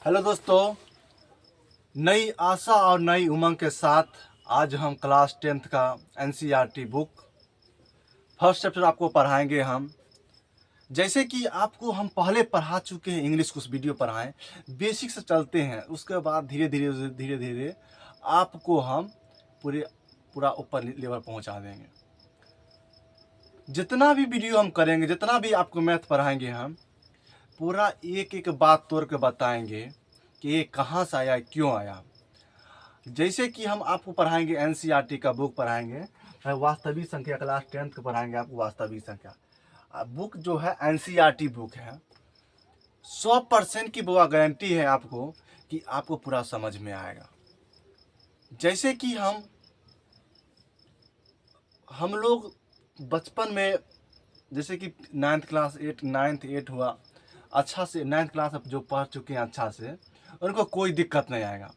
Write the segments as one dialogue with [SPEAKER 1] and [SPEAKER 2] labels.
[SPEAKER 1] Hello दोस्तों, नई आशा और नई उमंग के साथ आज हम क्लास 10th का एनसीईआरटी बुक फर्स्ट चैप्टर आपको पढ़ाएंगे हम। जैसे कि आपको हम पहले पढ़ा चुके हैं, इंग्लिश कुछ वीडियो पढ़ाएं, बेसिक से चलते हैं, उसके बाद धीरे धीरे आपको हम पूरा ऊपर लेवल पहुंचा देंगे। जितना भी वीडियो हम करेंगे, जितना भी आपको मैथ पढ़ाएंगे, हम पूरा एक एक बात तोड़ के बताएंगे कि ये कहाँ से आया, क्यों आया। जैसे कि हम आपको पढ़ाएंगे एनसीईआरटी का बुक पढ़ाएंगे, वास्तविक संख्या क्लास 10th का पढ़ाएंगे आपको वास्तविक संख्या। बुक जो है एनसीईआरटी बुक है, 100% की बुआ गारंटी है आपको कि आपको पूरा समझ में आएगा। जैसे कि हम लोग बचपन में, जैसे कि 9th 8 हुआ, अच्छा से 9th क्लास जो पढ़ चुके हैं अच्छा से, उनको कोई दिक्कत नहीं आएगा।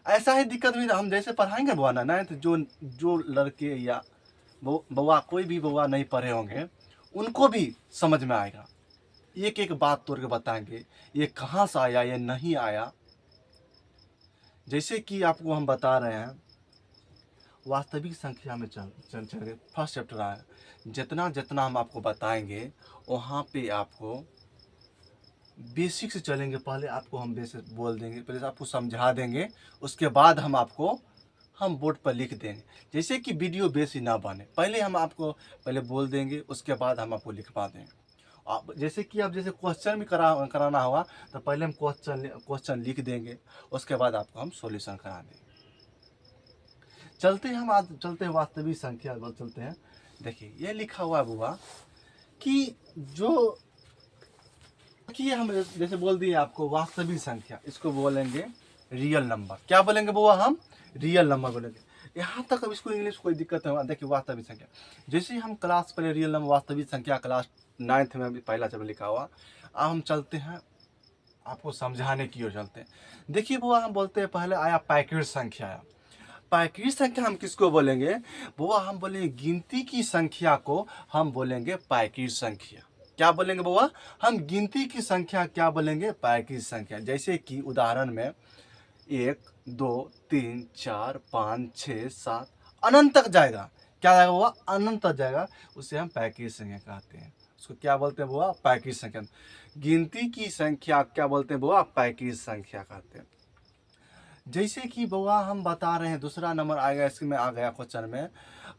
[SPEAKER 1] ऐसा ही दिक्कत भी हम जैसे पढ़ाएंगे बुआ ना 9th, जो लड़के या बउआ कोई भी बउआ नहीं पढ़े होंगे, उनको भी समझ में आएगा। एक एक बात तोड़ के बताएंगे, ये कहाँ से आया, ये नहीं आया। जैसे कि आपको हम बता रहे हैं, वास्तविक संख्या में चल फर्स्ट चैप्टर आया, जितना जितना हम आपको बताएंगे वहाँ पे आपको बेसिक से चलेंगे। पहले आपको हम बेसिक बोल देंगे, पहले आपको समझा देंगे, उसके बाद हम बोर्ड पर लिख देंगे। जैसे कि वीडियो बेसी ना बने, पहले हम आपको पहले बोल देंगे, उसके बाद हम आपको लिखवा देंगे। आप जैसे कि आप जैसे क्वेश्चन भी कराना हुआ तो पहले हम क्वेश्चन लिख देंगे, उसके बाद आपको हम सॉल्यूशन करा देंगे। चलते हैं हम आज चलते हैं वास्तविक संख्या पर चलते हैं। देखिए ये लिखा हुआ है बुआ कि जो कि हम जैसे बोल दिए आपको वास्तविक संख्या, इसको बोलेंगे रियल नंबर। क्या बोलेंगे बुआ? हम रियल नंबर बोलेंगे। यहाँ तक अब इसको इंग्लिश कोई दिक्कत है? देखिए वास्तविक संख्या, जैसे हम क्लास पहले रियल नंबर वास्तविक संख्या क्लास 9th में भी पहला चैप्टर लिखा हुआ। अब हम चलते हैं आपको समझाने की ओर चलते हैं। देखिए बुआ, हम बोलते हैं पहले आया पैकेट संख्या। आया पैकेट संख्या हम किसको बोलेंगे बुआ? हम बोलेंगे गिनती की संख्या को हम बोलेंगे पैकेट संख्या। क्या बोलेंगे बुआ? हम गिनती की संख्या क्या बोलेंगे? पैकेट संख्या। जैसे कि उदाहरण में 1 2 3 4 5 6 7 अनंत तक जाएगा। क्या जाएगा बुआ? अनंत तक जाएगा, उसे हम पैकेट संख्या कहते हैं। उसको क्या बोलते हैं बुआ? पैकेट संख्या। गिनती की संख्या क्या बोलते हैं बुआ? पैकेट संख्या कहते हैं। जैसे कि बुआ हम बता रहे हैं, दूसरा नंबर आएगा इसमें, आ गया क्वेश्चन में,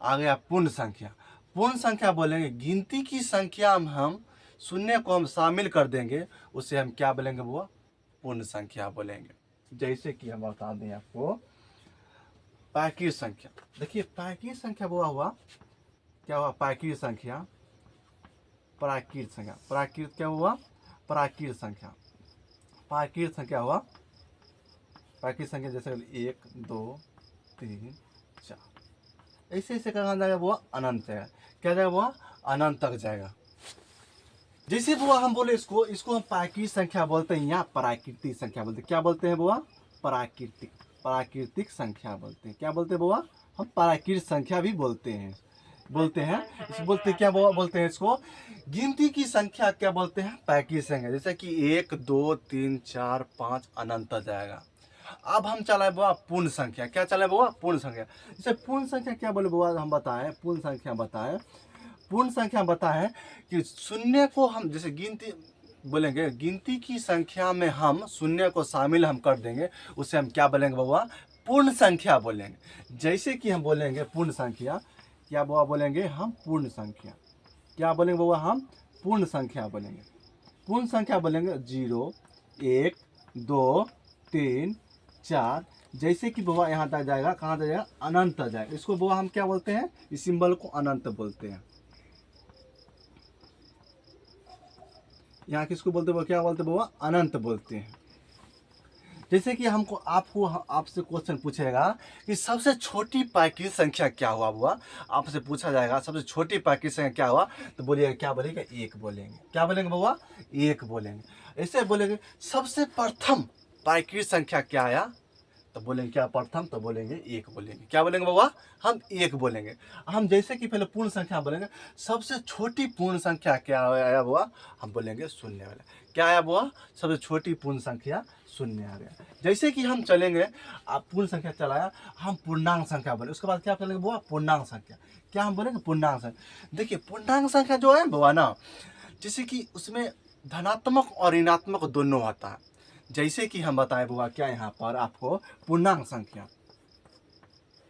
[SPEAKER 1] आ गया पूर्ण संख्या। पूर्ण संख्या बोलेंगे गिनती की संख्या में हम शून्य को हम शामिल कर देंगे, उसे हम क्या बोलेंगे बुआ? पूर्ण संख्या बोलेंगे। जैसे कि हम बता दें आपको पैकेट संख्या। देखिए पैकेट संख्या बुआ हुआ क्या हुआ? पैकेट संख्या, प्राकृत संख्या। प्राकृत क्या हुआ? प्राकृत संख्या। प्राकृत संख्या हुआ पैकेट संख्या, जैसे 1 2 3 4 ऐसे ऐसे करना जाएगा वो अनंत जाएगा। क्या जाएगा वो? अनंत तक जाएगा। जैसे बुआ हम बोले इसको हम प्राकृतिक संख्या बोलते हैं या प्राकृतिक संख्या बोलते हैं। क्या बोलते हैं बुआ? प्राकृतिक संख्या बोलते हैं। क्या बोलते हैं बुआ? हम प्राकृतिक संख्या भी बोलते हैं क्या बुआ बोलते हैं इसको? गिनती की संख्या क्या बोलते हैं? प्राकृतिक संख्या। जैसे कि 1 2 3 4 5 अनंत तक जाएगा। अब हम चलाए बुआ पूर्ण संख्या। क्या चलाए बुआ? पूर्ण संख्या। जैसे पूर्ण संख्या क्या बोले बुआ? हम बताएं पूर्ण संख्या बताएं। पूर्ण संख्या बताएं कि शून्य को हम जैसे गिनती बोलेंगे, गिनती की संख्या में हम शून्य को शामिल हम कर देंगे, उसे हम क्या बोलेंगे बुआ? पूर्ण संख्या बोलेंगे। जैसे कि हम बोलेंगे पूर्ण संख्या, क्या बुआ बोलेंगे? हम पूर्ण संख्या। क्या बोलेंगे बुआ? हम पूर्ण संख्या बोलेंगे। पूर्ण संख्या बोलेंगे 0 1 2 3 4। जैसे कि बुआ यहाँ तक जाएगा, कहाँ तक जाएगा? अनंत तक जाएगा। इसको बुआ हम क्या बोलते हैं? इस सिंबल को अनंत बोलते हैं। यहाँ किसको बोलते हैं? क्या बोलते हैं बुआ? अनंत बोलते हैं। जैसे कि आपसे क्वेश्चन पूछेगा कि सबसे छोटी प्राकृतिक संख्या क्या हुआ बुआ? आपसे पूछा जाएगा सबसे छोटी प्राकृतिक संख्या क्या हुआ, तो बोलिएगा क्या बोलेंगे? 1 बोलेंगे। क्या बोलेंगे बुआ? 1 बोलेंगे। ऐसे बोलेंगे सबसे प्रथम प्राकृतिक संख्या क्या आया, तो बोलेंगे क्या प्रथम, तो बोलेंगे 1 बोलेंगे। क्या बोलेंगे बाबा? हम 1 बोलेंगे। हम जैसे कि पहले पूर्ण संख्या बोलेंगे, सबसे छोटी पूर्ण संख्या क्या आया बाबा? हम बोलेंगे 0 वाला। क्या आया बुआ? सबसे छोटी पूर्ण संख्या शून्य आ गया। जैसे कि हम चलेंगे, आप पूर्ण संख्या चलाया, हम पूर्णांक संख्या बोले, उसके बाद क्या चलेंगे बुआ? पूर्णांक संख्या। क्या हम बोलेंगे? पूर्णांक संख्या। देखिए पूर्णांक संख्या जो है बुआ ना, जैसे कि उसमें धनात्मक और ऋणात्मक दोनों होता है। जैसे कि हम बताएं बुआ, क्या यहाँ पर आपको पूर्णांक संख्या,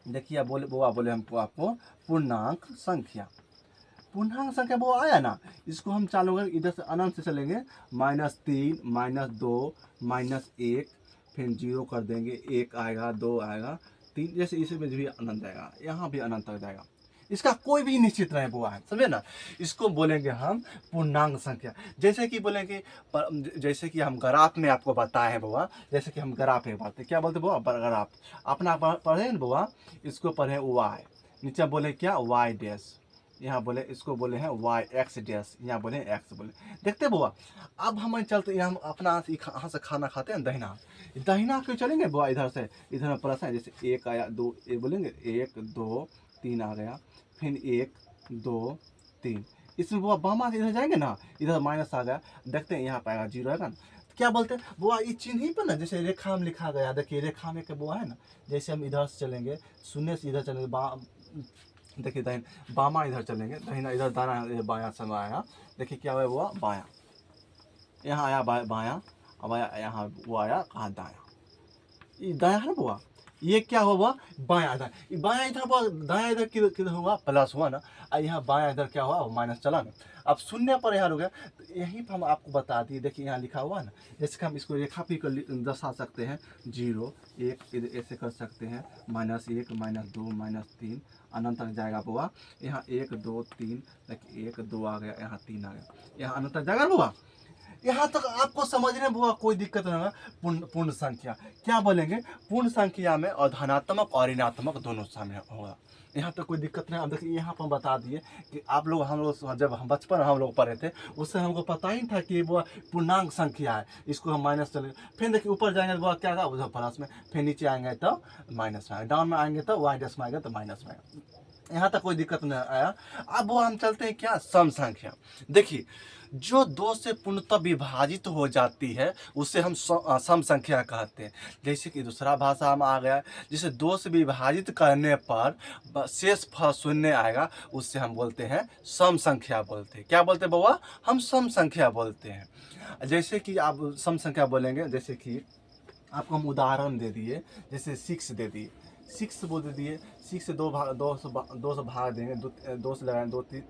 [SPEAKER 1] देखिए बोले बुआ, बोले हमको आपको पूर्णांक संख्या, पूर्णांक संख्या वो आया ना, इसको हम चालू कर इधर से अनंत से चलेंगे, -3 -2 -1, फिर 0 कर देंगे, 1 आएगा, 2 आएगा, 3, जैसे इसमें भी अनंत आएगा, यहाँ भी अनंत तक जाएगा। इसका कोई भी निश्चित नहीं हुआ है, समझे ना। इसको बोलेंगे हम पूर्णांक संख्या। जैसे कि बोलेंगे, जैसे कि हम ग्राफ में आपको बताए हैं बुआ, जैसे कि हम ग्राफ में बात क्या बोलते बुआ? ग्राफ अपना पढ़े ना बुआ, इसको पढ़े वाई, नीचे बोले क्या? वाई डैश, यहाँ बोले इसको बोले हैं वाई एक्स डैश, यहाँ बोले एक्स बोले। देखते बुआ, अब हम चलते यहाँ, हम अपना यहाँ से खाना खाते हैं दहिना, दहिना क्यों चलेंगे बुआ? इधर से इधर में प्लस है, जैसे 1 आया, 2 एक बोलेंगे, 1 2 3 आ गया, फिर 1 2 3, इसमें बुआ बामा इधर जाएंगे ना, इधर माइनस आ गया, देखते हैं यहाँ पाएगा 0 आएगा ना। तो क्या बोलते हैं बुआ? ये चिन्ह ही पर ना, जैसे रेखा में लिखा गया, देखिए रेखा में क्या बुआ है ना, जैसे हम इधर से चलेंगे, शून्य से इधर चलेंगे, देखिए दाहिन बामा इधर चलेंगे, दाहिना इधर, दाना बायां समय आया, देखिए क्या हुआ? बायां, यहाँ आया बायां, अब आया यहाँ, वो आया कहाँ? दायां, ये दायां है ना बुआ, ये क्या हुआ? बायां इधर, बायां इधर बुआ, दायां इधर किधर किधर हुआ? प्लस हुआ ना, और यहाँ बायां इधर क्या हुआ? माइनस चला ना। अब शून्य पर यहाँ हो गया, तो यहीं पर हम आपको बता दिए, देखिए यहाँ लिखा हुआ ना, जैसे कि हम इसको रेखा भी कर दर्शा सकते हैं, 0 1 ऐसे कर सकते हैं, -1 -2 -3 अनंत तक जाएगा बुआ। यहाँ 1 2 3, देखिए 1 2 आ गया, यहाँ 3 आ गया, यहाँ अनंत तक जाएगा बुआ। यहाँ तक आपको समझने में बुआ कोई दिक्कत नहीं होगा। पूर्ण संख्या क्या बोलेंगे? पूर्ण संख्या में और धनात्मक और ऋणात्मक दोनों शामिल होगा, यहाँ तक कोई दिक्कत नहीं। अब देखिए यहाँ पर बता दिए कि आप लोग, हम लोग जब हम बचपन हम लोग पढ़े थे, उससे हमको पता ही था कि वो पूर्णांक संख्या है, इसको हम माइनस चले, फिर देखिए ऊपर जाएंगे तो क्या आएगा? उधर प्लस में, फिर नीचे आएंगे तो माइनस में आएगा, डाउन में आएंगे तो वाई डैश में आएगा तो माइनस में आएगा। यहाँ तक कोई दिक्कत नहीं आया। अब वो हम चलते हैं क्या? सम संख्या। देखिए जो 2 से पूर्णतः विभाजित हो जाती है उसे हम सम संख्या कहते हैं। जैसे कि दूसरा भाषा में आ गया, जिसे 2 से विभाजित करने पर शेष फल शून्य आएगा, उससे हम बोलते हैं सम संख्या बोलते हैं। क्या बोलते हैं बउआ? हम सम संख्या बोलते हैं। जैसे कि आप सम संख्या बोलेंगे, जैसे कि आपको हम उदाहरण दे दिए, जैसे 6 दे दिए, 6 बोल दे दिए, 6 से 2 से भाग देंगे, 2 से लगाएंगे, 2 3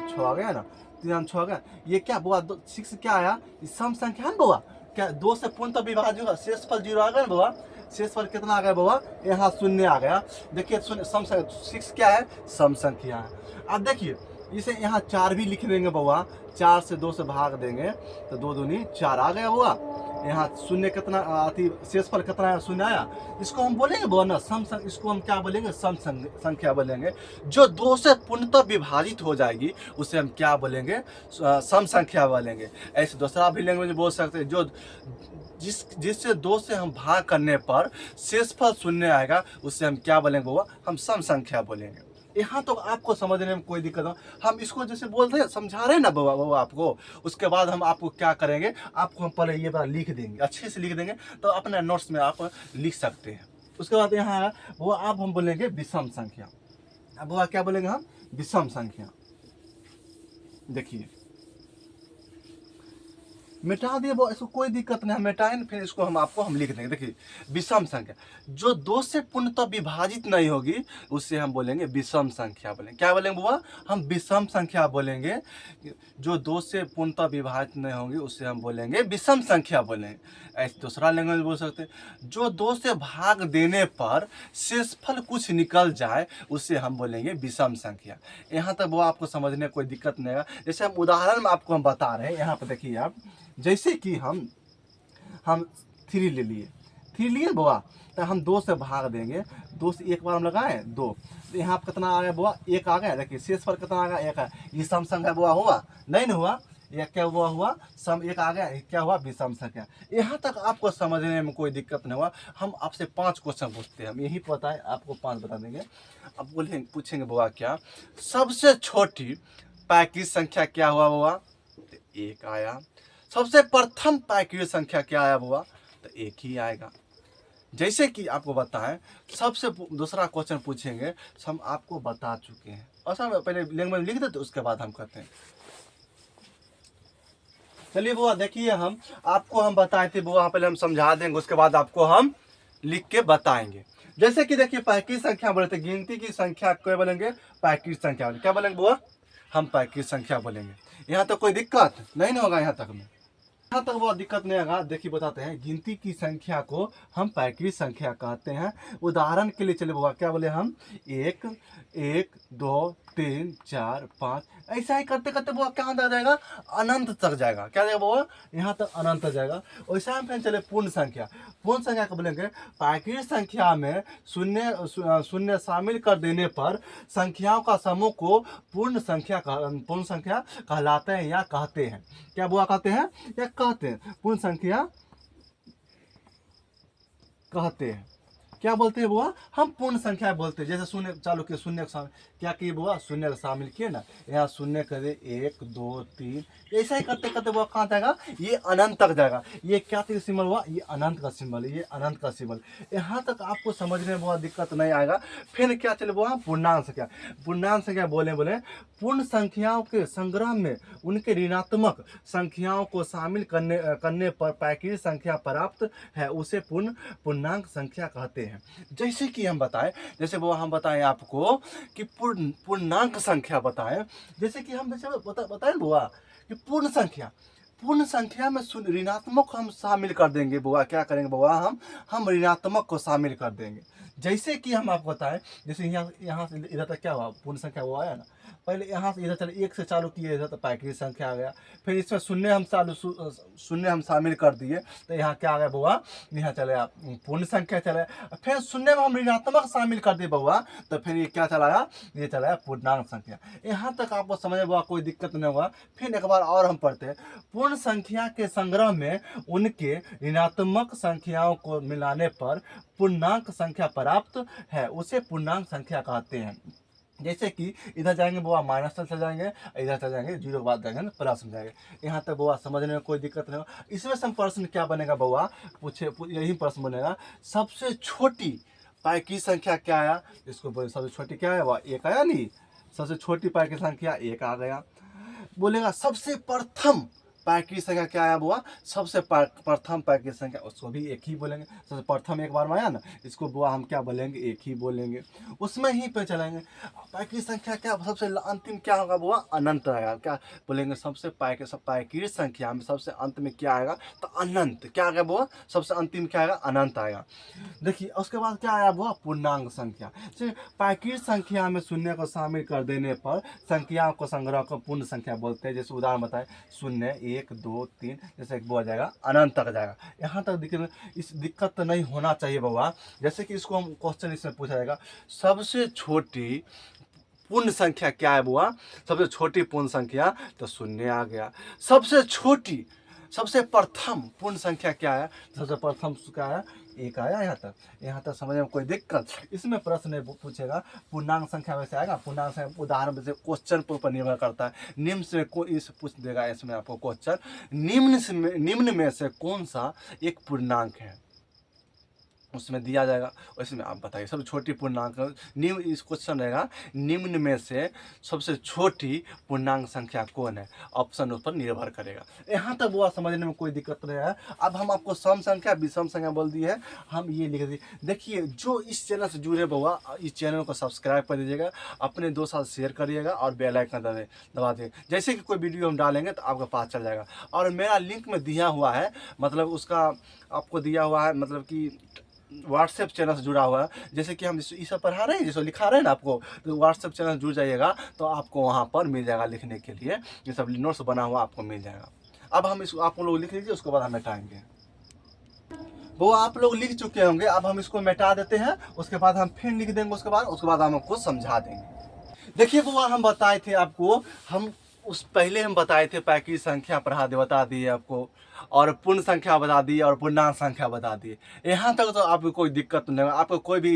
[SPEAKER 1] 6 आ गया ना, 3 6 आ गया। ये क्या बुआ? 6 क्या आया? सम संख्या है ना बुआ। क्या 2 से पूर्णतः विभाजित होगा, शेषफल 0 आ गया ना बुआ। शेषफल कितना आ गया बुआ? यहाँ शून्य आ गया। देखिए सम संख्या 6 क्या है? सम संख्या है। अब देखिए इसे यहाँ 4 भी लिख देंगे बुआ, 4 से 2 से भाग देंगे तो 2 दूनी 4 आ गया बुआ। यहाँ शून्य कितना अति शेषफल कितना है? शून्य आया। इसको हम बोलेंगे बुआ ना इसको हम क्या बोलेंगे? सम संख्या बोलेंगे। जो 2 से पूर्णतः विभाजित हो जाएगी उसे हम क्या बोलेंगे? सम संख्या बोलेंगे। ऐसे दूसरा भी लैंग्वेज बोल सकते हैं, जो जिससे 2 से हम भाग करने पर शेषफल शून्य आएगा उसे हम क्या बोलेंगे बुआ? हम सम संख्या बोलेंगे। यहाँ तो आपको समझने में कोई दिक्कत हो, हम इसको जैसे बोल रहे हैं, समझा रहे हैं ना बाबा आपको, उसके बाद हम आपको क्या करेंगे? आपको हम पहले ये बात लिख देंगे, अच्छे से लिख देंगे, तो अपने नोट्स में आप लिख सकते हैं। उसके बाद यहाँ वो आप हम बोलेंगे विषम संख्या। अब वो क्या बोलेंगे हम? विषम संख्या। देखिए मिटा दिए वो, इसको कोई दिक्कत नहीं, हम मिटाएं फिर इसको हम लिख देंगे। देखिए विषम संख्या जो 2 से पूर्णतः विभाजित नहीं होगी उससे हम बोलेंगे विषम संख्या बोलेंगे। क्या बोलेंगे बुआ? हम विषम संख्या बोलेंगे। जो 2 से पूर्णतः विभाजित नहीं होगी उससे हम बोलेंगे विषम संख्या बोलेंगे। ऐसे दूसरा लैंग्वेज बोल सकते हैं, जो 2 से भाग देने पर शेषफल कुछ निकल जाए उसे हम बोलेंगे विषम संख्या। यहाँ तक वो आपको समझने में कोई दिक्कत नहीं है। जैसे हम उदाहरण में आपको हम बता रहे हैं, यहाँ पर देखिए आप, जैसे कि हम 3 ले लिए, 3 लिए बुआ, तो हम 2 से भाग देंगे, 2 से एक बार हम लगाएं 2, तो यहाँ पर कितना आ गया बुआ? 1 आ गया। देखिए शेष पर कितना आ गया? 1 है। ये सम संख्या बुआ हुआ? नहीं ना हुआ। यह क्या हुआ? सम 1 आ गया। क्या हुआ? विषम संख्या। यहाँ तक आपको समझने में कोई दिक्कत नहीं हुआ। हम आपसे 5 क्वेश्चन पूछते हैं, हम यही पता है आपको 5 बता देंगे। अब पूछेंगे बुआ क्या सबसे छोटी पैकी संख्या क्या हुआ बुआ? 1 आया। सबसे प्रथम प्राकृत संख्या क्या आया बुआ, तो एक ही आएगा। जैसे कि आपको बताएं, सबसे दूसरा क्वेश्चन पूछेंगे, हम आपको बता चुके हैं। और सर पहले लैंग्वेज लिख देते, उसके बाद हम करते हैं। चलिए बुआ देखिए, हम बताए थे बुआ, पहले हम समझा देंगे, उसके बाद आपको हम लिख के बताएंगे। जैसे कि देखिए प्राकृत संख्या बोले थे, गिनती की संख्या क्या बोलेंगे, प्राकृत संख्या बोलेंगे। क्या बोलेंगे बुआ, हम प्राकृत संख्या बोलेंगे। यहाँ तक कोई दिक्कत नहीं ना होगा, यहाँ तक में यहाँ तक बहुत दिक्कत नहीं होगा। देखिए बताते हैं, गिनती की संख्या को हम प्राकृत संख्या कहते हैं। उदाहरण के लिए चले बुआ, क्या बोले हम, 1 1 2 3 4 5, ऐसा ही करते करते बुआ कहाँ तक जाएगा, अनंत तक जाएगा। क्या जाएगा बुआ, यहाँ तक अनंत तक जाएगा। वैसा हम फिर चले पूर्ण संख्या। पूर्ण संख्या को बोलेंगे, प्राकृत संख्या में शून्य शामिल कर देने पर संख्याओं का समूह को पूर्ण संख्या कहलाते हैं या कहते हैं। क्या बुआ कहते हैं या कहते हैं, पूर्ण संख्या कहते हैं। क्या बोलते हैं बुआ, हम पूर्ण संख्या बोलते हैं। जैसे शून्य चालू किए, शून्य क्या किए बुआ, शून्य का शामिल किए ना, यहाँ शून्य करे 1 2 3, ऐसा ही करते करते बुआ कहाँ जाएगा, ये अनंत तक जाएगा। ये क्या सिंबल हुआ, ये अनंत का सिंबल, ये अनंत का सिंबल। यहाँ तक आपको समझने में बहुत दिक्कत नहीं आएगा। फिर क्या चले बुआ, पूर्णांक संख्या। पूर्णांक संख्या बोले पूर्ण संख्याओं के संग्रह में उनके ऋणात्मक संख्याओं को शामिल करने पर प्राकृत संख्या प्राप्त है, उसे पूर्णांक संख्या कहते हैं। जैसे कि हम बताएं, जैसे वो हम बताएं आपको कि पूर्णांक संख्या बताएं। जैसे कि हम बताएं बुआ कि पूर्ण संख्या में ऋणात्मक हम शामिल कर देंगे बुआ। क्या करेंगे बुआ, हम ऋणात्मक को शामिल कर देंगे। जैसे कि हम आपको बताएं, जैसे यहाँ से इधर तक क्या हुआ, पूर्ण संख्या वो आया ना, पहले यहाँ से इधर चले 1 से चालू किए, इधर तो प्राकृत संख्या आ गया। फिर इसमें शून्य हम शामिल कर दिए, तो यहाँ क्या आ गया बुआ, यहाँ चले पूर्ण संख्या चले। फिर शून्य में हम ऋणात्मक शामिल कर दिए बुआ, तो फिर ये क्या चलाया, ये चलाया पूर्णांक संख्या। यहाँ तक आपको समझ बुआ कोई दिक्कत नहीं होगा। फिर एक बार और हम पढ़ते हैं, पूर्ण संख्या के संग्रह में उनके ऋणात्मक संख्याओं को मिलाने पर पूर्णांक संख्या प्राप्त है, उसे पूर्णांक संख्या कहते हैं। जैसे कि इधर जाएंगे बुआ माइनस तक चल जाएंगे, इधर चल जाएंगे जीरो के बाद जाएंगे प्लस में जाएंगे। यहाँ तक बुआ समझने में कोई दिक्कत नहीं होगा। इसमें से प्रश्न क्या बनेगा बुआ, यही प्रश्न बनेगा, सबसे छोटी प्राकृत संख्या क्या आया, इसको बोले सबसे छोटी क्या है, वह 1 आया नहीं, सबसे छोटी प्राकृत संख्या 1 आ गया। बोलेगा सबसे प्रथम प्राकृत संख्या क्या आया बुआ, सबसे प्रथम प्राकृत संख्या, उसको भी एक ही बोलेंगे। सबसे प्रथम एक बार में आया ना, इसको बुआ हम क्या बोलेंगे, एक ही बोलेंगे। उसमें ही पे चलेंगे। प्राकृत संख्या क्या सबसे अंतिम क्या होगा बुआ, अनंत आएगा। क्या बोलेंगे, सबसे प्राकृत संख्या में सबसे अंत में क्या आएगा, तो अनंत। क्या आएगा बुआ, सबसे अंतिम क्या आएगा, अनंत आएगा। देखिए उसके बाद क्या आया बुआ, पूर्णांक संख्या। प्राकृत संख्या में शून्य को शामिल कर देने पर संख्याओं को संग्रह को पूर्ण संख्या बोलते हैं। जैसे उदाहरण बताए, 0 1 2 3, जैसे एक बुआ जाएगा अनंत तक जाएगा। यहाँ तक दिक्कत नहीं होना चाहिए बुआ। जैसे कि इसको हम क्वेश्चन इसमें पूछा जाएगा, सबसे छोटी पूर्ण संख्या क्या है बुआ, सबसे छोटी पूर्ण संख्या, तो 0 आ गया। सबसे प्रथम पूर्ण संख्या क्या है, सबसे प्रथम क्या है, 1 आया। यहाँ तक समझने में कोई दिक्कत, इसमें प्रश्न पूछेगा पूर्णांक संख्या वैसे आएगा। पूर्णांक संख्या उदाहरण से क्वेश्चन पर ऊपर निर्भर करता है। निम्न से इस पूछ देगा, इसमें आपको क्वेश्चन, निम्न में से कौन सा एक पूर्णांक है, उसमें दिया जाएगा। उसमें आप बताइए सबसे छोटी पूर्णांक निम्न, इस क्वेश्चन रहेगा, निम्न में से सबसे छोटी पूर्णांक संख्या कौन है, ऑप्शन उस पर निर्भर करेगा। यहाँ तक बुआ समझने में कोई दिक्कत नहीं है। अब हम आपको सम संख्या विषम संख्या बोल दी है, हम ये लिख दिए। देखिए जो इस चैनल से जुड़े बुआ, इस चैनल को सब्सक्राइब कर दीजिएगा, अपने दोस्त साथ शेयर करिएगा और बेल आइकन दबा दीजिएगा। जैसे कि कोई वीडियो हम डालेंगे तो आपको पास चल जाएगा। और मेरा लिंक में दिया हुआ है, मतलब उसका आपको दिया हुआ है, मतलब कि व्हाट्सएप चैनल से जुड़ा हुआ है। जैसे कि हम ये सब पढ़ा रहे हैं, जैसे लिखा रहे हैं ना आपको, तो व्हाट्सएप चैनल से जुड़ जाइएगा, तो आपको वहाँ पर मिल जाएगा लिखने के लिए, ये सब नोट्स बना हुआ आपको मिल जाएगा। अब हम इसको आप लोग लिख लीजिए, उसके बाद हम मिटाएंगे। वो आप लोग लिख चुके होंगे, अब हम इसको मिटा देते हैं, उसके बाद हम फिर लिख देंगे, उसके बाद हम आपको समझा देंगे। देखिए वो हम बताए थे आपको, पहले हम बताए थे प्राकृत संख्या बता दिए आपको, और पूर्ण संख्या बता दी, और पूर्णांक संख्या बता दी। यहाँ तक तो आपको कोई दिक्कत नहीं होगा। आपको कोई भी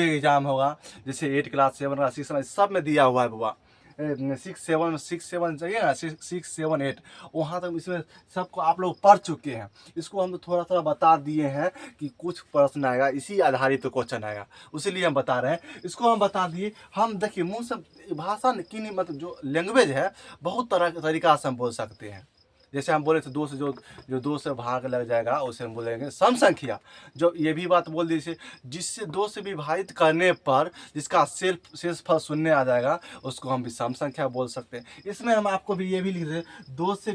[SPEAKER 1] एग्जाम होगा, जैसे 8 क्लास 7 क्लास 6 क्लास सब में दिया हुआ है बुआ। 6 7 चाहिए ना, 6 7 8 वहाँ तक इसमें सबको आप लोग पढ़ चुके हैं। इसको हम तो थोड़ा थोड़ा बता दिए हैं कि कुछ प्रश्न आएगा, इसी आधारित तो क्वेश्चन आएगा, उसीलिए हम बता रहे हैं। इसको हम बता दिए। हम देखिए मुँह से भाषा की नहीं, मतलब जो लैंग्वेज है बहुत तरह तरीका से हम बोल सकते हैं। जैसे हम बोले थे दो से जो दो से भाग लग जाएगा उसे हम बोलेंगे सम संख्या। जो ये भी बात बोल दी जिससे दो से विभाजित करने पर जिसका शेषफल शून्य आ जाएगा उसको हम भी सम संख्या बोल सकते हैं। इसमें हम आपको भी ये भी लिख दें, दो से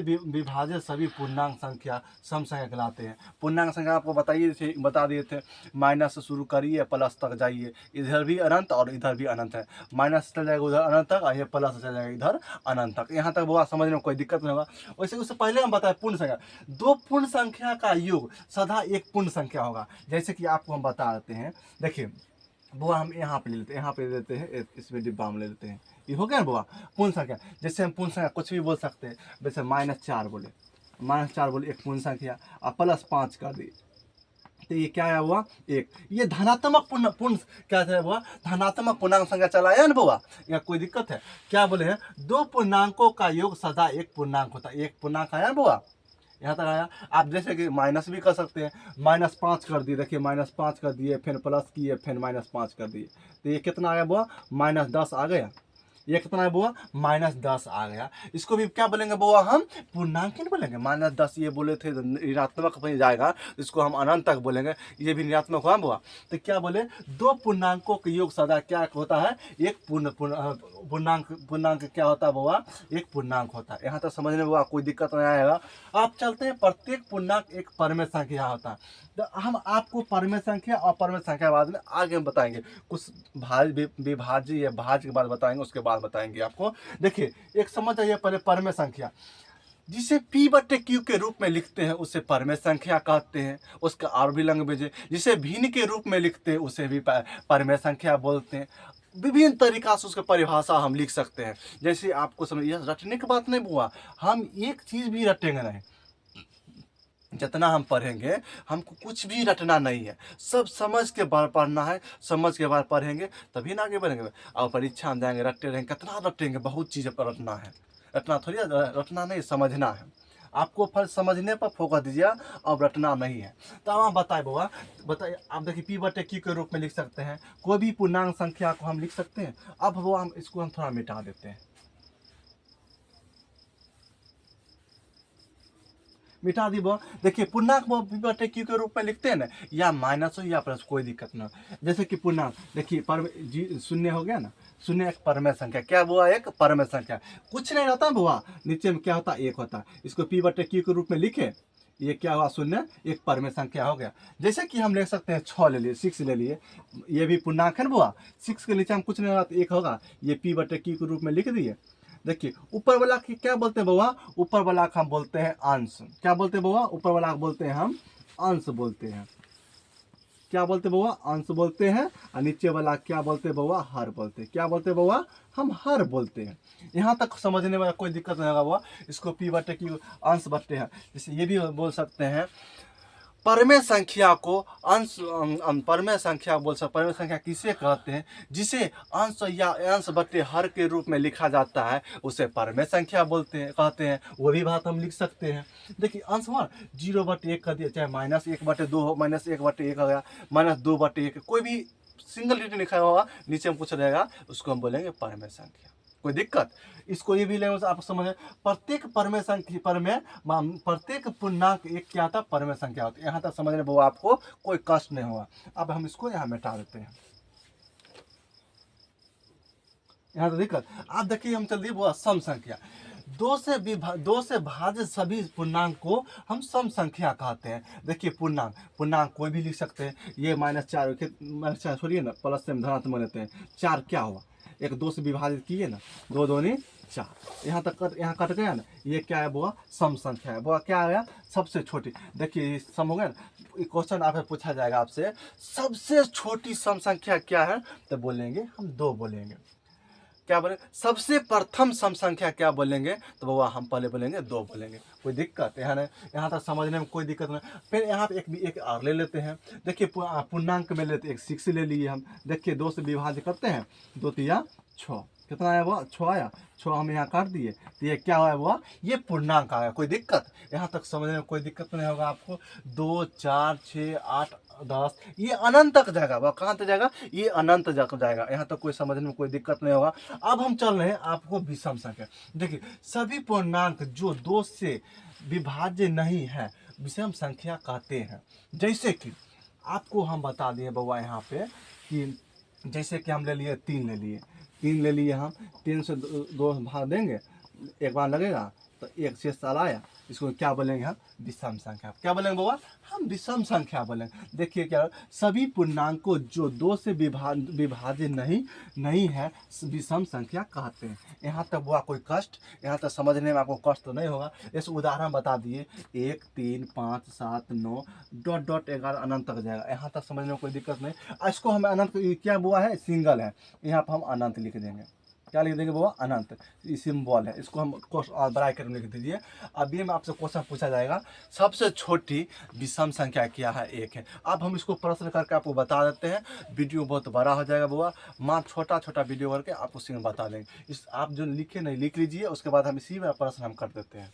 [SPEAKER 1] विभाजित सभी पूर्णांक संख्या सम संख्या कहलाते हैं। पूर्णांक संख्या आपको बता दिए थे, माइनस से शुरू करिए प्लस तक जाइए, इधर भी अनंत और इधर भी अनंत है, माइनस चल जाएगा उधर अनंत तक और ये प्लस चल जाएगा इधर अनंत तक। यहाँ तक वो समझने में कोई दिक्कत नहीं होगा। वैसे उससे पहले हम बताएं पूर्ण संख्या, दो पूर्ण संख्या का योग सदा एक पूर्ण संख्या होगा। जैसे कि आपको हम बता देते हैं, देखिए वो हम यहाँ पे ले लेते हैं, इसमें डिब्बा में ले लेते हैं, ये हो गया ना बुआ पूर्ण संख्या। जैसे हम पूर्ण संख्या कुछ भी बोल सकते हैं, जैसे -4 बोले एक पूर्ण संख्या और +5 कर दी तो ये क्या है हुआ, एक। ये धनात्मक पूर्ण क्या है हुआ, धनात्मक पूर्णांक संख्या चला है ना बुआ, या कोई दिक्कत है क्या? बोले हैं दो पूर्णांकों का योग सदा एक पूर्णांक होता है। एक पूर्णांक आया बुआ, यहाँ तक आया। आप जैसे कि माइनस भी कर सकते हैं, -5 कर दिए, देखिए -5 कर दिए, फिर प्लस किए, फिर -5 कर दिए, तो ये कितना आया बुआ, -10 आ गया। ये कितना है बुआ, -10 आ गया। इसको भी क्या बोलेंगे बुआ, हम पूर्णांक नहीं बोलेंगे। -10 ये बोले थे ऋणात्मक में जाएगा, इसको हम अनंत तक बोलेंगे, ये भी ऋणात्मक हुआ बुआ। तो क्या बोले, दो पूर्णांकों का योग सदा क्या होता है, एक पूर्णांक क्या होता है बुआ, एक पूर्णांक होता है। यहाँ तक समझने में बुआ कोई दिक्कत नहीं आएगा। आप चलते हैं, प्रत्येक पूर्णांक एक परमेय संख्या होता है। तो हम आपको परमेय संख्या और परमेय संख्या बाद में आगे हम बताएंगे, कुछ विभाज्य या भाज्य के बाद बताएंगे, उसके बाद बताएंगे आपको। देखिए एक समझ आइए पहले परमेय संख्या, जिसे P/Q के रूप में लिखते हैं उसे परमेय संख्या कहते हैं। उसका और भी लैंग्वेज है, जिसे भिन्न के रूप में लिखते हैं उसे भी परमेय संख्या बोलते हैं। विभिन्न तरीका से उसका परिभाषा हम लिख सकते हैं। जैसे आपको समझ, यह रटने की बात नहीं हुआ, हम एक चीज़ भी रटेंगे नहीं। जितना हम पढ़ेंगे हमको कुछ भी रटना नहीं है, सब समझ के बार पढ़ना है, समझ के बाद पढ़ेंगे तभी ना आगे बढ़ेंगे। और परीक्षा में जाएंगे रटते रहेंगे, कितना रटेंगे, बहुत चीज़ें पर रटना है। रटना थोड़ी रटना नहीं, समझना है। आपको फर्स्ट समझने पर फोकस दीजिए और रटना नहीं है। तो अब आप बताए बुआ, बताइए आप देखिए P/Q के रूप में लिख सकते हैं, कोई भी पूर्णांक संख्या को हम लिख सकते हैं। अब वो हम इसको हम थोड़ा मिटा देते हैं, मिटा दी वो। देखिए पूर्णांक P/Q के रूप में लिखते हैं ना, या माइनस हो या प्लस, कोई दिक्कत ना। जैसे कि पूर्णांक देखिए शून्य हो गया ना, शून्य एक परमेय संख्या, क्या हुआ, एक परमेय संख्या। कुछ नहीं रहता बुआ, नीचे में क्या होता, एक होता। इसको P/Q के रूप में लिखे, ये क्या हुआ, शून्य एक परमेय संख्या हो गया। जैसे कि हम ले सकते हैं 6 ले लिए, 6 ले लिए, ये भी पूर्णांक है ना बुआ। 6 के नीचे हम कुछ नहीं होता, एक होगा, ये P/Q के रूप में लिख दिए। देखिए ऊपर वाला की क्या बोलते हैं बउआ, ऊपर वाला का हम बोलते हैं अंश। क्या बोलते हैं बउआ, ऊपर वाला बोलते हैं हम अंश बोलते हैं। क्या बोलते हैं बउआ, अंश बोलते हैं। और नीचे वाला क्या बोलते हैं बउआ, हर बोलते हैं। क्या बोलते हैं बउआ, हम हर बोलते हैं। यहाँ तक समझने में कोई दिक्कत नहीं होगा बउआ। इसको P/Q अंश बट्टे हैं, जैसे ये भी बोल सकते हैं। परमेय संख्या को अंश परमेय संख्या बोल सकते। परमेय संख्या किसे कहते हैं, जिसे अंश या अंश बट्टे हर के रूप में लिखा जाता है उसे परमेय संख्या कहते हैं। वो भी बात हम लिख सकते हैं। देखिए अंश हुआ 0/1 कर दिया, चाहे -1/2 हो, -1/1 हो गया, -2/1, कोई भी सिंगल डिजिट लिखा होगा नीचे में कुछ रहेगा, उसको हम बोलेंगे परमेय संख्या। कोई दिक्कत, इसको ये भी लैंग्वेज आप समझे। प्रत्येक परमेय संख्या प्रत्येक पूर्णांक एक क्या था, परमेय संख्या होती है। यहाँ तक समझने वो आपको कोई कष्ट नहीं होगा। अब हम इसको यहाँ मिटा देते हैं, यहाँ तो दिक्कत। आप देखिए हम चल दिए वो सम संख्या, दो से भाज्य सभी पूर्णांक को हम सम संख्या कहते हैं। देखिए पूर्णांक कोई भी लिख सकते हैं। ये -4 छोड़िए ना, प्लस से हम धनात्मक लेते हैं। 4 क्या हुआ, एक 2 से विभाजित किए ना, 2 दूनी 4, यहाँ तक यहाँ कट गया ना। ये क्या है बुआ, सम संख्या है बुआ। क्या आया, सबसे छोटी। देखिए सम हो गया ना, क्वेश्चन आपसे पूछा जाएगा आपसे, सबसे छोटी सम संख्या क्या है, तो बोलेंगे हम 2 बोलेंगे। क्या बोले, सबसे प्रथम सम संख्या क्या बोलेंगे, तो बाबा हम पहले बोलेंगे 2 बोलेंगे। कोई दिक्कत यहाँ नहीं, यहाँ तक समझने में कोई दिक्कत नहीं। फिर यहाँ पे एक और ले लेते हैं। देखिए पूर्णांक में लेते, एक 6 ले लिए हम। देखिए 2 से विभाज्य करते हैं, 2 तिया 6, कितना आया वो 6 आया। 6 हम यहाँ काट दिए, तो ये क्या हुआ वो, ये पूर्णांक आ गया। कोई दिक्कत यहाँ तक समझने में कोई दिक्कत नहीं होगा आपको। 2 4 6 8 10 ये अनंत तक जाएगा। वह कहाँ तक जाएगा, ये अनंत तक जाएगा। यहाँ तक कोई समझने में कोई दिक्कत नहीं होगा। अब हम चल रहे हैं आपको विषम संख्या। देखिए सभी पूर्णांक जो 2 से विभाज्य नहीं है विषम संख्या कहते हैं। जैसे कि आपको हम बता दिए बउआ यहाँ पे कि जैसे कि हम ले लिए 3 ले लिए, 3 ले लिए हम, 3 से 2 भाग देंगे, एक बार लगेगा तो 1 से साल आया। इसको क्या बोलेंगे हम, विषम संख्या। क्या बोलेंगे बाबा, हम विषम संख्या बोलेंगे। देखिए क्या, सभी पूर्णांकों जो 2 से विभाज्य नहीं है विषम संख्या कहते हैं। यहाँ तक बुआ कोई कष्ट, यहाँ तक समझने में आपको कष्ट तो नहीं होगा। इस उदाहरण बता दिए 1 3 5 7 9 डॉट डॉट 11 अनंत तक जाएगा। यहाँ तक समझने में कोई दिक्कत नहीं। इसको हमें अनंत क्या बुआ है, सिंगल है, यहाँ पर हम अनंत लिख देंगे। क्या लिख देंगे बाबा, अनंत, ये सिंबल है। इसको हम ब्रैकेट में लिख दीजिए। अभी में आपसे क्वेश्चन पूछा जाएगा सबसे छोटी विषम संख्या क्या है, 1 है। अब हम इसको प्रश्न करके आपको बता देते हैं। वीडियो बहुत बड़ा हो जाएगा बाबा, माँ छोटा छोटा वीडियो करके आपको सीधे बता देंगे। इस आप जो लिखे नहीं लिख लीजिए, उसके बाद हम इसी में प्रश्न हम कर देते हैं।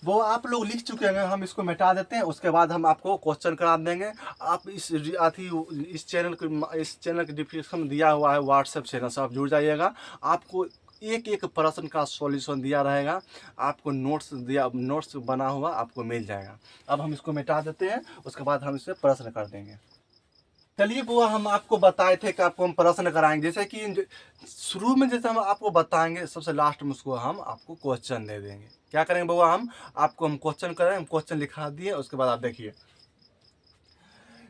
[SPEAKER 1] वो आप लोग लिख चुके हैं, हम इसको मिटा देते हैं। उसके बाद हम आपको क्वेश्चन करा देंगे। आप इस चैनल के डिस्क्रिप्शन में दिया हुआ है व्हाट्सएप चैनल से आप जुड़ जाइएगा। आपको एक एक प्रश्न का सॉल्यूशन दिया रहेगा। आपको नोट्स बना हुआ आपको मिल जाएगा। अब हम इसको मिटा देते हैं, उसके बाद हम इससे प्रश्न कर देंगे। चलिए बुआ, हम आपको बताए थे कि आपको हम प्रश्न कराएंगे। जैसे कि शुरू में जैसे हम आपको बताएंगे, सबसे लास्ट में उसको हम आपको क्वेश्चन दे देंगे। क्या करेंगे बुआ, हम क्वेश्चन करें, हम क्वेश्चन लिखा दिए, उसके बाद आप देखिए।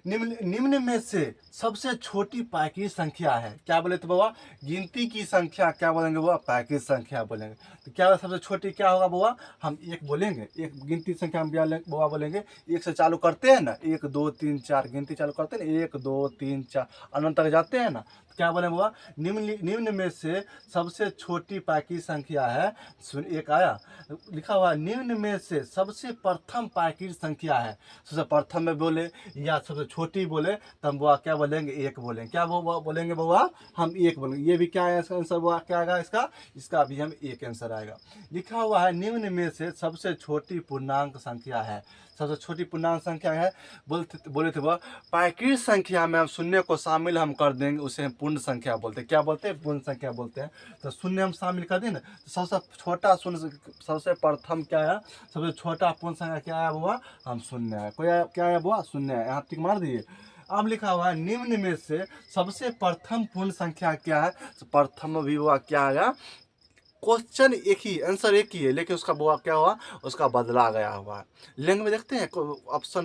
[SPEAKER 1] निम्न में से सबसे छोटी पाइकी संख्या है, क्या बोले थे बाबा, गिनती की संख्या क्या बोलेंगे बाबा, पाइकी संख्या बोलेंगे। तो क्या सबसे छोटी क्या होगा बाबा, हम 1 बोलेंगे। एक गिनती संख्या हम बाबा बोलेंगे, 1 से चालू करते हैं ना, 1 2 3 4 गिनती चालू करते हैं ना, 1 2 3 4 अनंत तक जाते हैं ना। तो क्या बोलेंगे बाबा, निम्न में से सबसे छोटी पाइकी संख्या है, सुन एक आया लिखा हुआ, निम्न में से सबसे प्रथम पाइकी संख्या है। सबसे प्रथम में बोले या सबसे छोटी बोले, तब बुआ क्या बोलेंगे, 1 बोलेंगे। क्या वो बोलेंगे बुआ, हम 1 बोलेंगे। ये भी क्या है इसका आंसर बुआ, क्या आएगा इसका भी हम 1 आंसर आएगा। लिखा हुआ है निम्न में से सबसे छोटी पूर्णांक संख्या है। सबसे छोटी पूर्णांक संख्या है, बोले थे वह पाइकी संख्या में हम शून्य को शामिल हम कर देंगे, उसे हम पूर्ण संख्या बोलते हैं। क्या बोलते हैं, पूर्ण संख्या बोलते हैं। तो शून्य हम शामिल कर दें ना, तो सबसे छोटा शून्य, सबसे प्रथम क्या है, सबसे छोटा पूर्ण संख्या क्या है बुआ, हम शून्य है। कोई क्या है बुआ, शून्य है। यहाँ टिक मार दिए। अब लिखा हुआ है निम्न में से सबसे प्रथम पूर्ण संख्या क्या है, तो प्रथम भी हुआ क्या आएगा, क्वेश्चन एक ही, आंसर एक ही है, लेकिन उसका बुआ क्या हुआ, उसका बदला गया हुआ है। लैंग्वेज देखते हैं ऑप्शन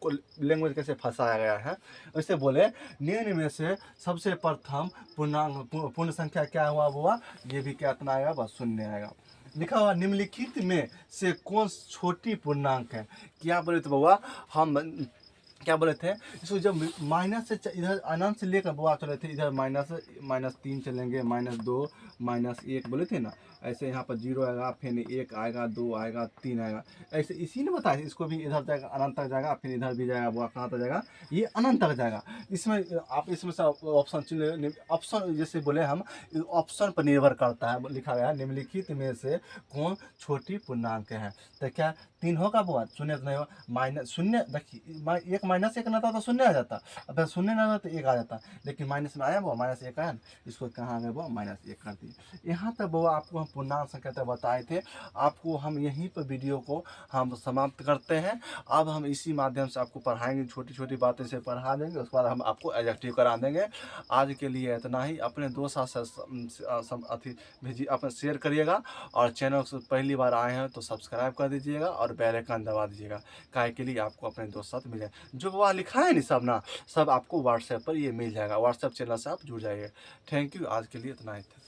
[SPEAKER 1] को, लैंग्वेज कैसे फंसाया गया है। वैसे बोले निम्न में से सबसे प्रथम पूर्ण संख्या क्या हुआ बुआ, ये भी क्या इतना आएगा, बस शून्य आएगा। लिखा हुआ निम्नलिखित में से कौन छोटी पूर्णांक है। क्या बोले तो बाबा, हम क्या बोले थे, इसको जब माइनस से इधर अनंत से लेकर बुआ चले थे, इधर -3 चलेंगे, -2 -1 बोले थे ना। ऐसे यहाँ पर 0 आएगा, फिर 1 आएगा, 2 आएगा, 3 आएगा। ऐसे इसी ने बताया, इसको भी इधर जाएगा, अनंत तक जाएगा, फिर इधर भी जाएगा बुआ, कहाँ तक जाएगा, ये अनंत तक जाएगा। इसमें आप इसमें से ऑप्शन चुने, ऑप्शन जैसे बोले हम, ऑप्शन पर निर्भर करता है। लिखा गया है निम्नलिखित में से कौन छोटी पूर्णांक है। तो क्या 3 होगा बुआ, शून्य नहीं हो, -0 देखिए, 1 -1 ना था तो शून्य आ जाता, अगर शून्य ना था तो 1 आ जाता, लेकिन माइनस में आया वो -1 आया, इसको कहाँ गए वो -1 कर दिए। यहाँ तक वो आपको हम पूर्णांक संख्या तक बताए थे। आपको हम यहीं पर वीडियो को हम समाप्त करते हैं। अब हम इसी माध्यम से आपको पढ़ाएंगे, छोटी छोटी बातें से पढ़ा देंगे, उसके बाद हम आपको एडजेक्टिव करा देंगे। आज के लिए इतना ही। अपने दोस्त अथी भेजिए, अपने शेयर करिएगा, और चैनल से पहली बार आए हैं तो सब्सक्राइब कर दीजिएगा और बेल आइकन दबा दीजिएगा, काहे के लिए आपको अपने दोस्त साथ मिले। जो वहाँ लिखा है नहीं सब ना, सब आपको व्हाट्सएप पर ये मिल जाएगा। व्हाट्सएप चैनल से आप जुड़ जाइए। थैंक यू, आज के लिए इतना ही था।